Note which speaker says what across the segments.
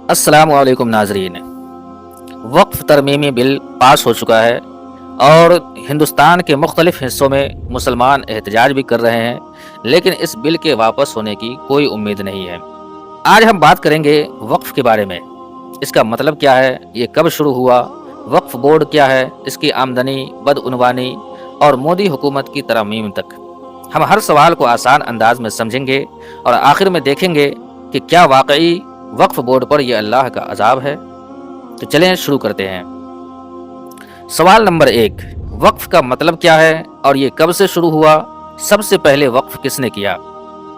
Speaker 1: السلام علیکم ناظرین، وقف ترمیمی بل پاس ہو چکا ہے اور ہندوستان کے مختلف حصوں میں مسلمان احتجاج بھی کر رہے ہیں، لیکن اس بل کے واپس ہونے کی کوئی امید نہیں ہے۔ آج ہم بات کریں گے وقف کے بارے میں۔ اس کا مطلب کیا ہے، یہ کب شروع ہوا، وقف بورڈ کیا ہے، اس کی آمدنی، بدعنوانی اور مودی حکومت کی ترمیم تک۔ ہم ہر سوال کو آسان انداز میں سمجھیں گے اور آخر میں دیکھیں گے کہ کیا واقعی وقف بورڈ پر یہ اللہ کا عذاب ہے۔ تو چلیں شروع کرتے ہیں۔ سوال نمبر 1، وقف کا مطلب کیا ہے اور یہ کب سے شروع ہوا؟ سب سے پہلے وقف کس نے کیا؟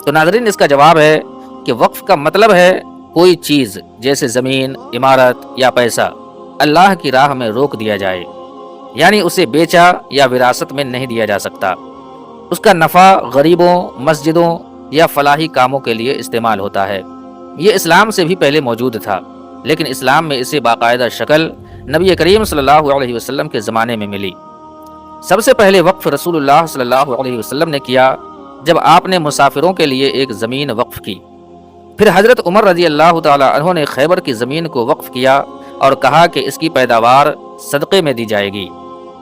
Speaker 1: تو ناظرین، اس کا جواب ہے کہ وقف کا مطلب ہے کوئی چیز جیسے زمین، عمارت یا پیسہ اللہ کی راہ میں روک دیا جائے، یعنی اسے بیچا یا وراثت میں نہیں دیا جا سکتا۔ اس کا نفع غریبوں، مسجدوں یا فلاحی کاموں کے لیے استعمال ہوتا ہے۔ یہ اسلام سے بھی پہلے موجود تھا، لیکن اسلام میں اسے باقاعدہ شکل نبی کریم صلی اللہ علیہ وسلم کے زمانے میں ملی۔ سب سے پہلے وقف رسول اللہ صلی اللہ علیہ وسلم نے کیا جب آپ نے مسافروں کے لیے ایک زمین وقف کی۔ پھر حضرت عمر رضی اللہ تعالی عنہ نے خیبر کی زمین کو وقف کیا اور کہا کہ اس کی پیداوار صدقے میں دی جائے گی۔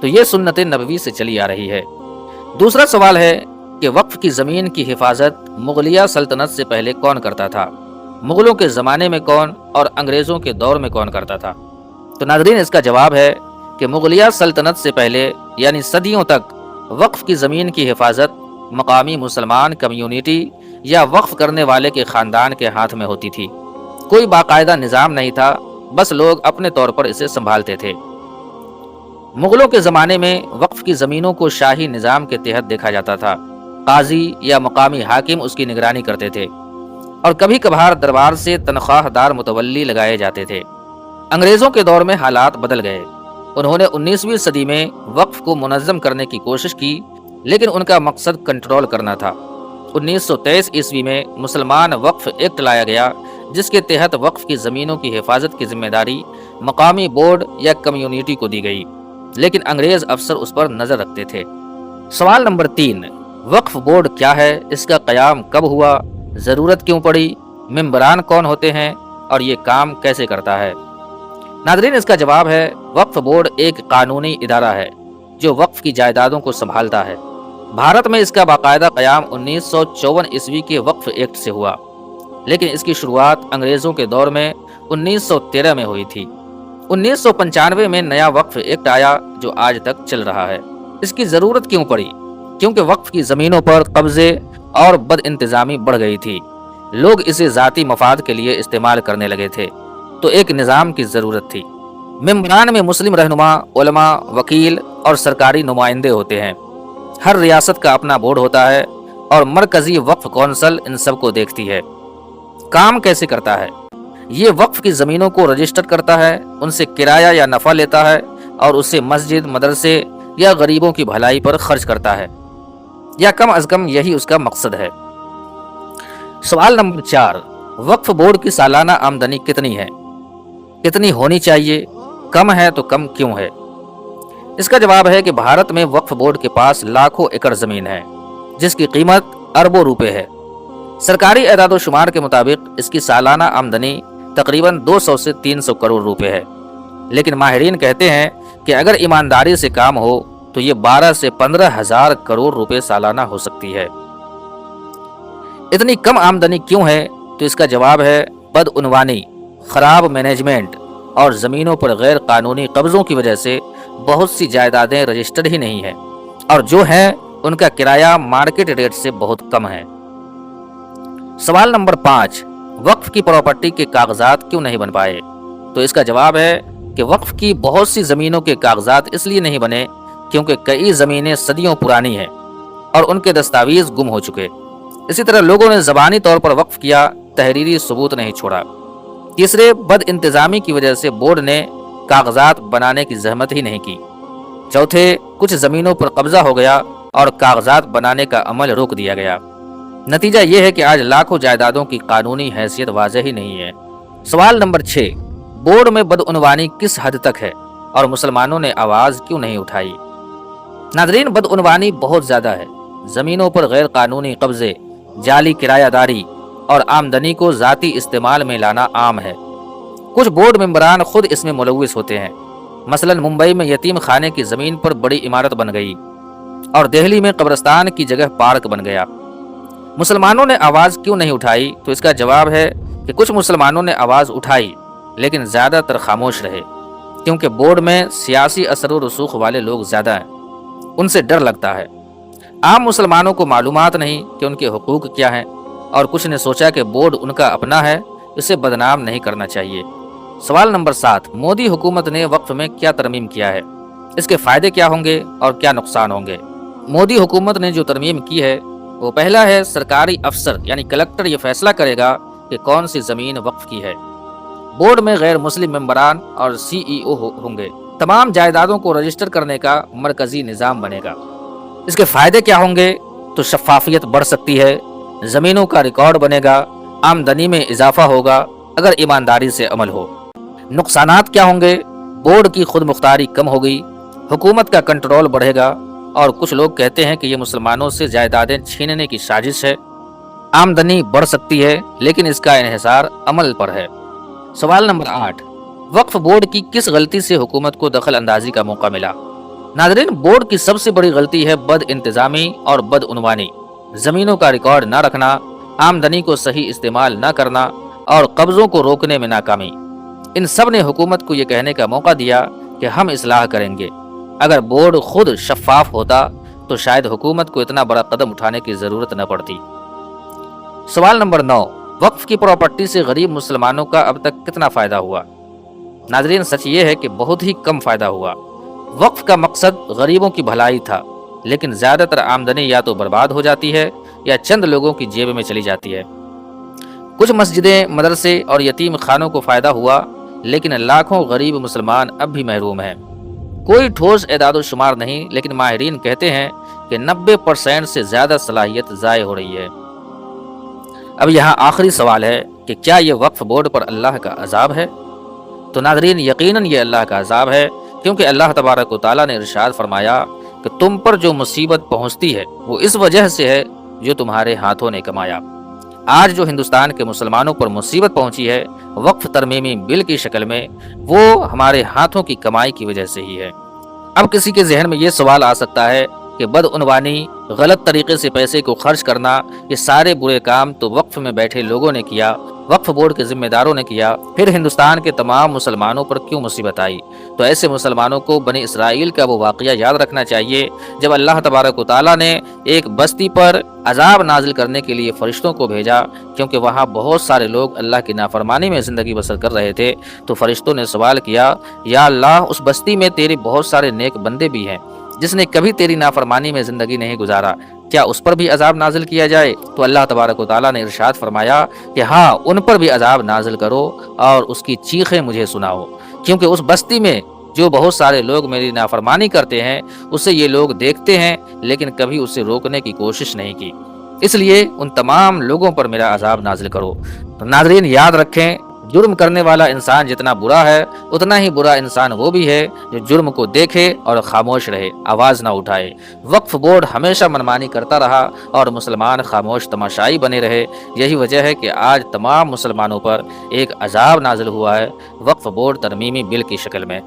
Speaker 1: تو یہ سنت نبوی سے چلی آ رہی ہے۔ دوسرا سوال ہے کہ وقف کی زمین کی حفاظت مغلیہ سلطنت سے پہلے کون کرتا تھا؟ مغلوں کے زمانے میں کون اور انگریزوں کے دور میں کون کرتا تھا؟ تو ناظرین، اس کا جواب ہے کہ مغلیہ سلطنت سے پہلے یعنی صدیوں تک وقف کی زمین کی حفاظت مقامی مسلمان کمیونٹی یا وقف کرنے والے کے خاندان کے ہاتھ میں ہوتی تھی۔ کوئی باقاعدہ نظام نہیں تھا، بس لوگ اپنے طور پر اسے سنبھالتے تھے۔ مغلوں کے زمانے میں وقف کی زمینوں کو شاہی نظام کے تحت دیکھا جاتا تھا۔ قاضی یا مقامی حاکم اس کی نگرانی کرتے تھے اور کبھی کبھار دربار سے تنخواہ دار متولی لگائے جاتے تھے۔ انگریزوں کے دور میں حالات بدل گئے۔ انہوں نے 19ویں صدی میں وقف کو منظم کرنے کی کوشش کی، لیکن ان کا مقصد کنٹرول کرنا تھا۔ 1923 عیسوی میں مسلمان وقف ایکٹ لایا گیا، جس کے تحت وقف کی زمینوں کی حفاظت کی ذمہ داری مقامی بورڈ یا کمیونٹی کو دی گئی، لیکن انگریز افسر اس پر نظر رکھتے تھے۔ سوال نمبر 3، وقف بورڈ کیا ہے، اس کا قیام کب ہوا، ضرورت کیوں پڑی، ممبران کون ہوتے ہیں اور یہ کام کیسے کرتا ہے؟ ناظرین، اس کا جواب ہے وقف بورڈ ایک قانونی ادارہ ہے جو وقف کی جائیدادوں کو سنبھالتا ہے۔ بھارت میں اس کا باقاعدہ قیام 1954 عیسوی کے وقف ایکٹ سے ہوا، لیکن اس کی شروعات انگریزوں کے دور میں 1913 میں ہوئی تھی۔ 1995 میں نیا وقف ایکٹ آیا جو آج تک چل رہا ہے۔ اس کی ضرورت کیوں پڑی؟ کیونکہ وقف کی زمینوں پر قبضے اور بد انتظامی بڑھ گئی تھی۔ لوگ اسے ذاتی مفاد کے لیے استعمال کرنے لگے تھے، تو ایک نظام کی ضرورت تھی۔ ممبران میں مسلم رہنما، علماء، وکیل اور سرکاری نمائندے ہوتے ہیں۔ ہر ریاست کا اپنا بورڈ ہوتا ہے اور مرکزی وقف کونسل ان سب کو دیکھتی ہے۔ کام کیسے کرتا ہے؟ یہ وقف کی زمینوں کو رجسٹر کرتا ہے، ان سے کرایہ یا نفع لیتا ہے اور اسے مسجد، مدرسے یا غریبوں کی بھلائی پر خرچ کرتا ہے، یا کم از کم یہی اس کا مقصد ہے۔ سوال نمبر 4، وقف بورڈ کی سالانہ آمدنی کتنی ہے؟ کتنی ہونی چاہیے؟ کم ہے تو کم کیوں ہے؟ اس کا جواب ہے کہ بھارت میں وقف بورڈ کے پاس لاکھوں ایکڑ زمین ہے، جس کی قیمت اربوں روپے ہے۔ سرکاری اعداد و شمار کے مطابق اس کی سالانہ آمدنی تقریباً 200 سے 300 کروڑ روپے ہے، لیکن ماہرین کہتے ہیں کہ اگر ایمانداری سے کام ہو تو یہ 12 سے 15 ہزار کروڑ روپے سالانہ ہو سکتی ہے۔ اتنی کم آمدنی کیوں ہے؟ تو اس کا جواب ہے بدعنوانی، خراب مینجمنٹ اور زمینوں پر غیر قانونی قبضوں کی وجہ سے بہت سی جائیدادیں رجسٹرڈ ہی نہیں ہیں، اور جو ہیں ان کا کرایہ مارکیٹ ریٹ سے بہت کم ہے۔ سوال نمبر 5، وقف کی پراپرٹی کے کاغذات کیوں نہیں بن پائے؟ تو اس کا جواب ہے کہ وقف کی بہت سی زمینوں کے کاغذات اس لیے نہیں بنے کیونکہ کئی زمینیں صدیوں پرانی ہیں اور ان کے دستاویز گم ہو چکے۔ اسی طرح لوگوں نے زبانی طور پر وقف کیا، تحریری ثبوت نہیں چھوڑا۔ تیسرے، بد انتظامی کی وجہ سے بورڈ نے کاغذات بنانے کی زحمت ہی نہیں کی۔ چوتھے، کچھ زمینوں پر قبضہ ہو گیا اور کاغذات بنانے کا عمل روک دیا گیا۔ نتیجہ یہ ہے کہ آج لاکھوں جائیدادوں کی قانونی حیثیت واضح ہی نہیں ہے۔ سوال نمبر 6، بورڈ میں بدعنوانی کس حد تک ہے اور مسلمانوں نے آواز کیوں نہیں اٹھائی؟ ناظرین، بدعنوانی بہت زیادہ ہے۔ زمینوں پر غیر قانونی قبضے، جعلی کرایہ داری اور آمدنی کو ذاتی استعمال میں لانا عام ہے۔ کچھ بورڈ ممبران خود اس میں ملوث ہوتے ہیں۔ مثلا ممبئی میں یتیم خانے کی زمین پر بڑی عمارت بن گئی اور دہلی میں قبرستان کی جگہ پارک بن گیا۔ مسلمانوں نے آواز کیوں نہیں اٹھائی؟ تو اس کا جواب ہے کہ کچھ مسلمانوں نے آواز اٹھائی لیکن زیادہ تر خاموش رہے، کیونکہ بورڈ میں سیاسی اثر و رسوخ والے لوگ زیادہ ہیں، ان سے ڈر لگتا ہے۔ عام مسلمانوں کو معلومات نہیں کہ ان کے حقوق کیا ہیں، اور کچھ نے سوچا کہ بورڈ ان کا اپنا ہے، اسے بدنام نہیں کرنا چاہیے۔ سوال نمبر 7، مودی حکومت نے وقف میں کیا ترمیم کیا ہے؟ اس کے فائدے کیا ہوں گے اور کیا نقصان ہوں گے؟ مودی حکومت نے جو ترمیم کی ہے وہ پہلا ہے، سرکاری افسر یعنی کلکٹر یہ فیصلہ کرے گا کہ کون سی زمین وقف کی ہے۔ بورڈ میں غیر مسلم ممبران اور CEO ہوں گے۔ تمام جائیدادوں کو رجسٹر کرنے کا مرکزی نظام بنے گا۔ اس کے فائدے کیا ہوں گے؟ تو شفافیت بڑھ سکتی ہے، زمینوں کا ریکارڈ بنے گا، آمدنی میں اضافہ ہوگا اگر ایمانداری سے عمل ہو۔ نقصانات کیا ہوں گے؟ بورڈ کی خود مختاری کم ہوگی، حکومت کا کنٹرول بڑھے گا، اور کچھ لوگ کہتے ہیں کہ یہ مسلمانوں سے جائیدادیں چھیننے کی سازش ہے۔ آمدنی بڑھ سکتی ہے لیکن اس کا انحصار عمل پر ہے۔ سوال نمبر 8، وقف بورڈ کی کس غلطی سے حکومت کو دخل اندازی کا موقع ملا؟ ناظرین، بورڈ کی سب سے بڑی غلطی ہے بد انتظامی اور بدعنوانی، زمینوں کا ریکارڈ نہ رکھنا، آمدنی کو صحیح استعمال نہ کرنا اور قبضوں کو روکنے میں ناکامی۔ ان سب نے حکومت کو یہ کہنے کا موقع دیا کہ ہم اصلاح کریں گے۔ اگر بورڈ خود شفاف ہوتا تو شاید حکومت کو اتنا بڑا قدم اٹھانے کی ضرورت نہ پڑتی۔ سوال نمبر 9، وقف کی پراپرٹی سے غریب مسلمانوں کا اب تک کتنا فائدہ ہوا؟ ناظرین، سچ یہ ہے کہ بہت ہی کم فائدہ ہوا۔ وقف کا مقصد غریبوں کی بھلائی تھا، لیکن زیادہ تر آمدنی یا تو برباد ہو جاتی ہے یا چند لوگوں کی جیب میں چلی جاتی ہے۔ کچھ مسجدیں، مدرسے اور یتیم خانوں کو فائدہ ہوا، لیکن لاکھوں غریب مسلمان اب بھی محروم ہیں۔ کوئی ٹھوس اعداد و شمار نہیں، لیکن ماہرین کہتے ہیں کہ 90% سے زیادہ صلاحیت ضائع ہو رہی ہے۔ اب یہاں آخری سوال ہے کہ کیا یہ وقف بورڈ پر اللہ کا عذاب ہے؟ تو ناظرین، یقیناً یہ اللہ کا عذاب ہے، کیونکہ اللہ تبارک و تعالیٰ نے ارشاد فرمایا کہ تم پر جو مصیبت پہنچتی ہے وہ اس وجہ سے ہے جو تمہارے ہاتھوں نے کمایا۔ آج جو ہندوستان کے مسلمانوں پر مصیبت پہنچی ہے وقف ترمیمی بل کی شکل میں، وہ ہمارے ہاتھوں کی کمائی کی وجہ سے ہی ہے۔ اب کسی کے ذہن میں یہ سوال آ سکتا ہے کہ بدعنوانی، غلط طریقے سے پیسے کو خرچ کرنا، یہ سارے برے کام تو وقف میں بیٹھے لوگوں نے کیا، وقف بورڈ کے ذمہ داروں نے کیا، پھر ہندوستان کے تمام مسلمانوں پر کیوں مصیبت آئی؟ تو ایسے مسلمانوں کو بنی اسرائیل کا وہ واقعہ یاد رکھنا چاہیے جب اللہ تبارک و تعالیٰ نے ایک بستی پر عذاب نازل کرنے کے لیے فرشتوں کو بھیجا، کیونکہ وہاں بہت سارے لوگ اللہ کی نافرمانی میں زندگی بسر کر رہے تھے۔ تو فرشتوں نے سوال کیا، یا اللہ، اس بستی میں تیرے بہت سارے نیک بندے بھی ہیں جس نے کبھی تیری نافرمانی میں زندگی نہیں گزارا، کیا اس پر بھی عذاب نازل کیا جائے؟ تو اللہ تبارک و تعالیٰ نے ارشاد فرمایا کہ ہاں، ان پر بھی عذاب نازل کرو اور اس کی چیخیں مجھے سناؤ، کیونکہ اس بستی میں جو بہت سارے لوگ میری نافرمانی کرتے ہیں اسے یہ لوگ دیکھتے ہیں لیکن کبھی اسے روکنے کی کوشش نہیں کی، اس لیے ان تمام لوگوں پر میرا عذاب نازل کرو۔ تو ناظرین، یاد رکھیں، جرم کرنے والا انسان جتنا برا ہے اتنا ہی برا انسان وہ بھی ہے جو جرم کو دیکھے اور خاموش رہے، آواز نہ اٹھائے۔ وقف بورڈ ہمیشہ منمانی کرتا رہا اور مسلمان خاموش تماشائی بنے رہے۔ یہی وجہ ہے کہ آج تمام مسلمانوں پر ایک عذاب نازل ہوا ہے، وقف بورڈ ترمیمی بل کی شکل میں۔